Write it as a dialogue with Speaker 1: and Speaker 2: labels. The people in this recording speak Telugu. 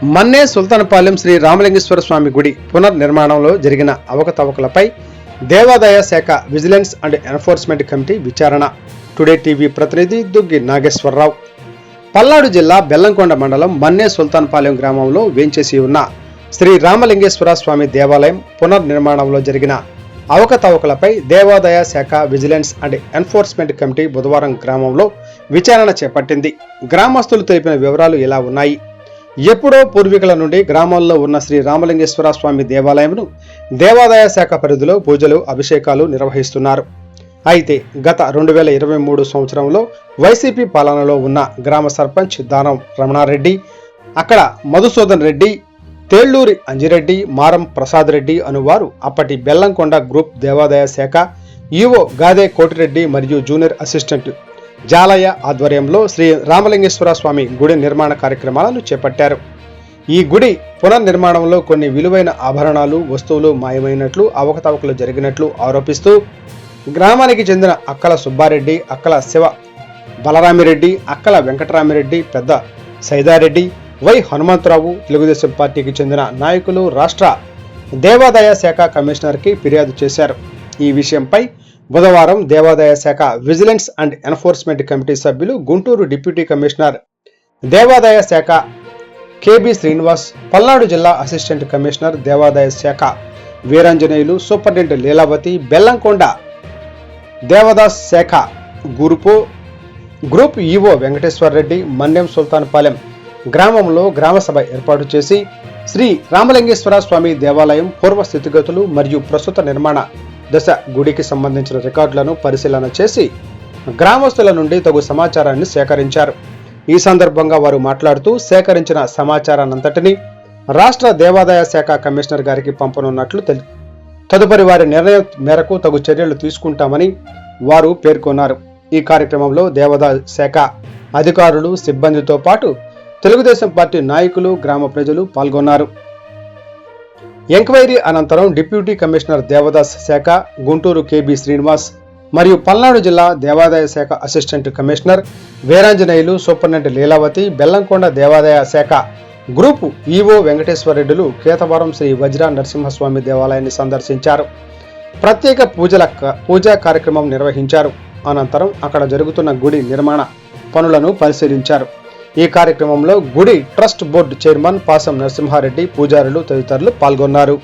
Speaker 1: మన్నే సుల్తాన్పాలెం శ్రీ రామలింగేశ్వర స్వామి గుడి పునర్నిర్మాణంలో జరిగిన అవకతవకలపై దేవాదాయ శాఖ విజిలెన్స్ అండ్ ఎన్ఫోర్స్మెంట్ కమిటీ విచారణ. టుడే టీవీ ప్రతినిధి దుగ్గి నాగేశ్వరరావు. పల్నాడు జిల్లా బెల్లంకొండ మండలం మన్నే సుల్తాన్పాలెం గ్రామంలో వేంచేసి ఉన్న శ్రీ రామలింగేశ్వర స్వామి దేవాలయం పునర్నిర్మాణంలో జరిగిన అవకతవకలపై దేవాదాయ శాఖ విజిలెన్స్ అండ్ ఎన్ఫోర్స్మెంట్ కమిటీ బుధవారం గ్రామంలో విచారణ చేపట్టింది. గ్రామస్తులు తెలిపిన వివరాలు ఇలా ఉన్నాయి. ఎప్పుడో పూర్వీకుల నుండి గ్రామాల్లో ఉన్న శ్రీ రామలింగేశ్వర స్వామి దేవాలయంను దేవాదాయ శాఖ పరిధిలో పూజలు, అభిషేకాలు నిర్వహిస్తున్నారు. అయితే గత 2023 సంవత్సరంలో వైసీపీ పాలనలో ఉన్న గ్రామ సర్పంచ్ దానం రమణారెడ్డి, అక్కడ మధుసూదన్ రెడ్డి, తేళ్లూరి అంజిరెడ్డి, మారం ప్రసాద్ రెడ్డి అనువారు అప్పటి బెల్లంకొండ గ్రూప్ దేవాదాయ శాఖ ఈవో గాదే కోటిరెడ్డి మరియు జూనియర్ అసిస్టెంట్ జాలయ్య ఆధ్వర్యంలో శ్రీ రామలింగేశ్వర స్వామి గుడి నిర్మాణ కార్యక్రమాలను చేపట్టారు. ఈ గుడి పునర్నిర్మాణంలో కొన్ని విలువైన ఆభరణాలు, వస్తువులు మాయమైనట్లు, అవకతవకలు జరిగినట్లు ఆరోపిస్తూ గ్రామానికి చెందిన అక్కల సుబ్బారెడ్డి, అక్కల శివ బలరామిరెడ్డి, అక్కల వెంకటరామిరెడ్డి, పెద్ద సైదారెడ్డి, వై హనుమంతరావు తెలుగుదేశం పార్టీకి చెందిన నాయకులు రాష్ట్ర దేవాదాయ శాఖ కమిషనర్కి ఫిర్యాదు చేశారు. ఈ విషయంపై బుధవారం దేవాదాయ శాఖ విజిలెన్స్ అండ్ ఎన్ఫోర్స్మెంట్ కమిటీ సభ్యులు, గుంటూరు డిప్యూటీ కమిషనర్ దేవాదాయ శాఖ కేబి శ్రీనివాస్, పల్నాడు జిల్లా అసిస్టెంట్ కమిషనర్ దేవాదాయ శాఖ వీరాంజనేయులు, సూపరింటెండెంట్ లీలావతి, బెల్లంకొండ దేవదాస్ శాఖ గ్రూప్ ఈవో వెంకటేశ్వర రెడ్డి, మన్యం సుల్తాన్పాలెం గ్రామంలో గ్రామసభ ఏర్పాటు చేసి శ్రీ రామలింగేశ్వర స్వామి దేవాలయం పూర్వ స్థితిగతులు మరియు ప్రస్తుత నిర్మాణ దశ, గుడికి సంబంధించిన రికార్డులను పరిశీలన చేసి గ్రామస్తుల నుండి తగు సమాచారాన్ని సేకరించారు. ఈ సందర్భంగా వారు మాట్లాడుతూ సేకరించిన సమాచారాన్నంతటినీ రాష్ట్ర దేవాదాయ శాఖ కమిషనర్ గారికి పంపనున్నట్లు తదుపరి వారి నిర్ణయం మేరకు తగు చర్యలు తీసుకుంటామని వారు పేర్కొన్నారు. ఈ కార్యక్రమంలో దేవాదాయ శాఖ అధికారులు, సిబ్బందితో పాటు తెలుగుదేశం పార్టీ నాయకులు, గ్రామ ప్రజలు పాల్గొన్నారు. ఎంక్వైరీ అనంతరం డిప్యూటీ కమిషనర్ దేవదాస్ శాఖ, గుంటూరు కేబి శ్రీనివాస్ మరియు పల్నాడు జిల్లా దేవాదాయ శాఖ assistant commissioner Veeranjaneyulu, superintendent Leelavathi, Bellamkonda దేవాదాయ శాఖ గ్రూప్ ఈవో వెంకటేశ్వరరెడ్డిలు కేతవరం శ్రీ వజ్ర నరసింహస్వామి దేవాలయాన్ని సందర్శించారు. ప్రత్యేక పూజా కార్యక్రమం నిర్వహించారు. అనంతరం అక్కడ జరుగుతున్న గుడి నిర్మాణ పనులను పరిశీలించారు. ఈ కార్యక్రమంలో గుడి ట్రస్ట్ బోర్డు చైర్మన్ పాసం నరసింహారెడ్డి, పూజారులు తదితరులు పాల్గొన్నారు.